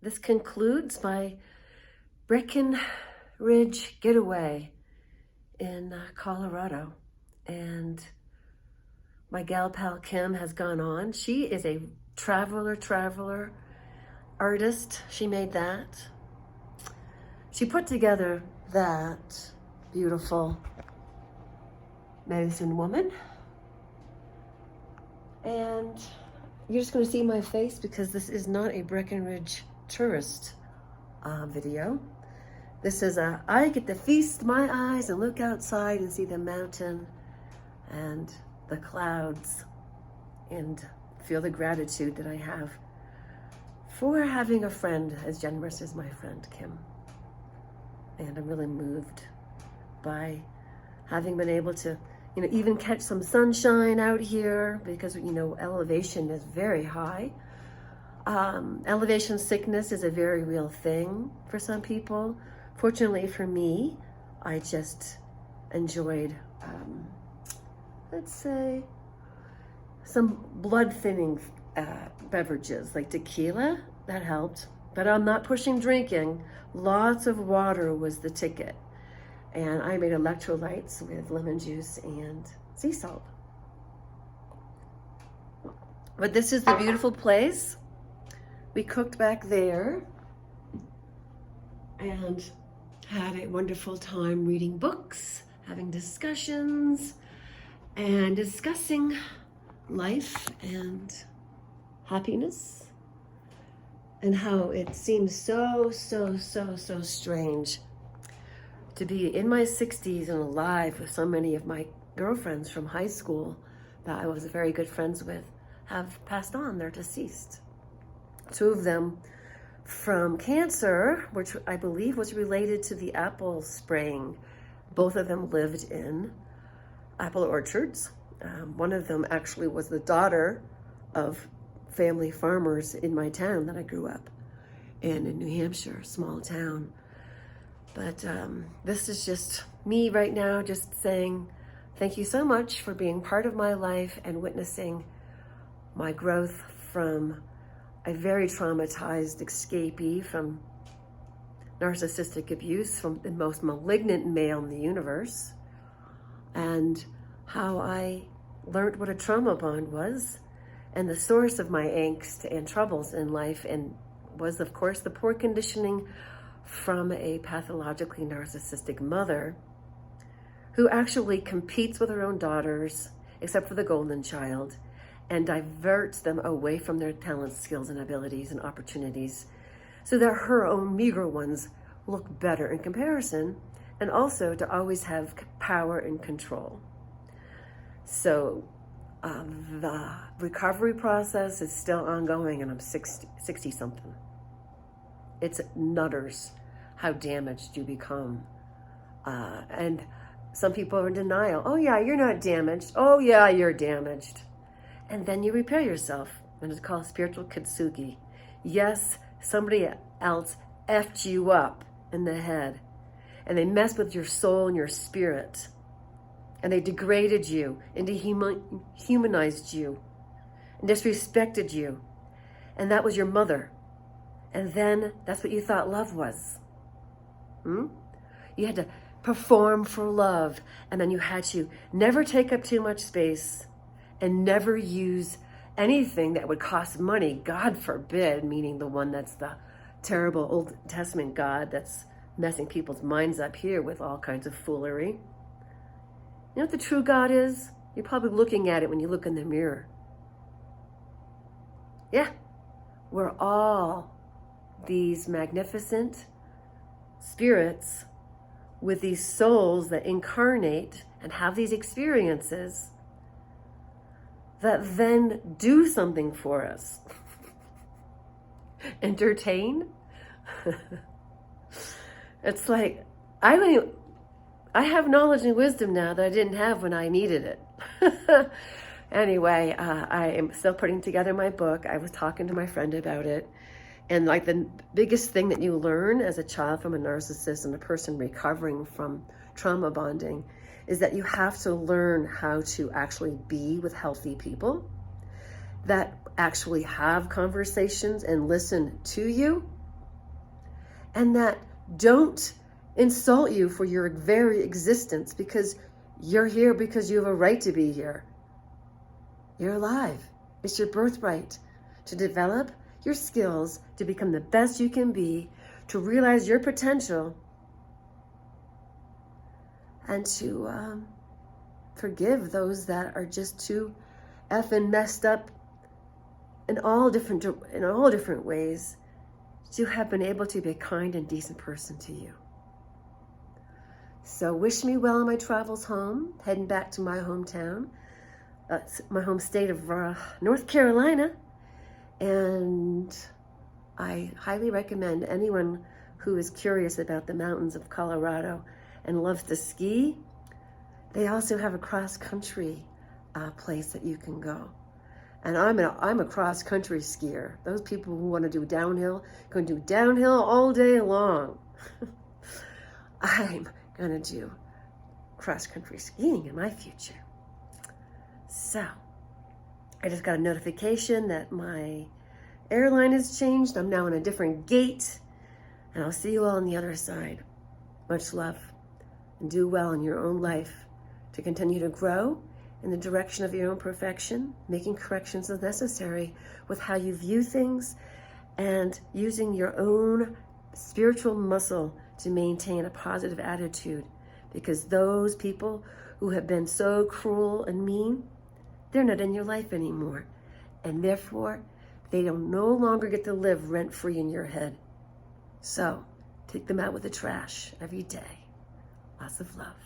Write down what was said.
this concludes my Breckenridge getaway in Colorado. And my gal pal Kim has gone on. She is a traveler artist. She made that. She put together that beautiful medicine woman. And you're just going to see my face because this is not a Breckenridge tourist video. This is I get to feast my eyes and look outside and see the mountain and the clouds and feel the gratitude that I have for having a friend as generous as my friend Kim. And I'm really moved by having been able to, even catch some sunshine out here because, elevation is very high. Elevation sickness is a very real thing for some people. Fortunately for me, I just enjoyed, let's say, some blood thinning beverages like tequila. That helped, but I'm not pushing drinking. Lots of water was the ticket. And I made electrolytes with lemon juice and sea salt. But this is the beautiful place. We cooked back there and had a wonderful time reading books, having discussions, and discussing life and happiness, and how it seems so strange to be in my 60s and alive with so many of my girlfriends from high school that I was very good friends with have passed on. They're deceased. 2 of them from cancer, which I believe was related to the apple spraying. Both of them lived in apple orchards. One of them actually was the daughter of family farmers in my town that I grew up in New Hampshire, small town. But this is just me right now, just saying thank you so much for being part of my life and witnessing my growth from a very traumatized escapee from narcissistic abuse from the most malignant male in the universe, and how I learned what a trauma bond was and the source of my angst and troubles in life, and was, of course, the poor conditioning from a pathologically narcissistic mother who actually competes with her own daughters, except for the golden child, and diverts them away from their talents, skills, and abilities and opportunities so that her own meager ones look better in comparison, and also to always have power and control. So the recovery process is still ongoing, and I'm 60 something. It's nutters how damaged you become. And some people are in denial. Oh yeah, you're not damaged. Oh yeah, you're damaged. And then you repair yourself. And it's called spiritual kintsugi. Yes, somebody else effed you up in the head. And they messed with your soul and your spirit. And they degraded you and dehumanized you and disrespected you. And that was your mother. And then that's what you thought love was. You had to perform for love, and then you had to never take up too much space and never use anything that would cost money, God forbid, meaning the one that's the terrible Old Testament God that's messing people's minds up here with all kinds of foolery. You know what the true God is? You're probably looking at it when you look in the mirror. Yeah, we're all these magnificent spirits with these souls that incarnate and have these experiences that then do something for us. Entertain? It's like, I have knowledge and wisdom now that I didn't have when I needed it. Anyway, I am still putting together my book. I was talking to my friend about it. And like the biggest thing that you learn as a child from a narcissist and a person recovering from trauma bonding is that you have to learn how to actually be with healthy people that actually have conversations and listen to you and that don't insult you for your very existence, because you're here because you have a right to be here. You're alive. It's your birthright to develop your skills, to become the best you can be, to realize your potential, and to forgive those that are just too effing messed up in all different ways, to have been able to be a kind and decent person to you. So wish me well in my travels home, heading back to my hometown, my home state of North Carolina. And I highly recommend anyone who is curious about the mountains of Colorado and loves to ski. They also have a cross-country place that you can go. And I'm a cross-country skier. Those people who want to do downhill can do downhill all day long. I'm going to do cross-country skiing in my future. So, I just got a notification that my airline has changed. I'm now in a different gate, and I'll see you all on the other side. Much love, and do well in your own life to continue to grow in the direction of your own perfection, making corrections as necessary with how you view things, and using your own spiritual muscle to maintain a positive attitude, because those people who have been so cruel and mean, they're not in your life anymore, and therefore they don't no longer get to live rent-free in your head. So take them out with the trash every day. Lots of love.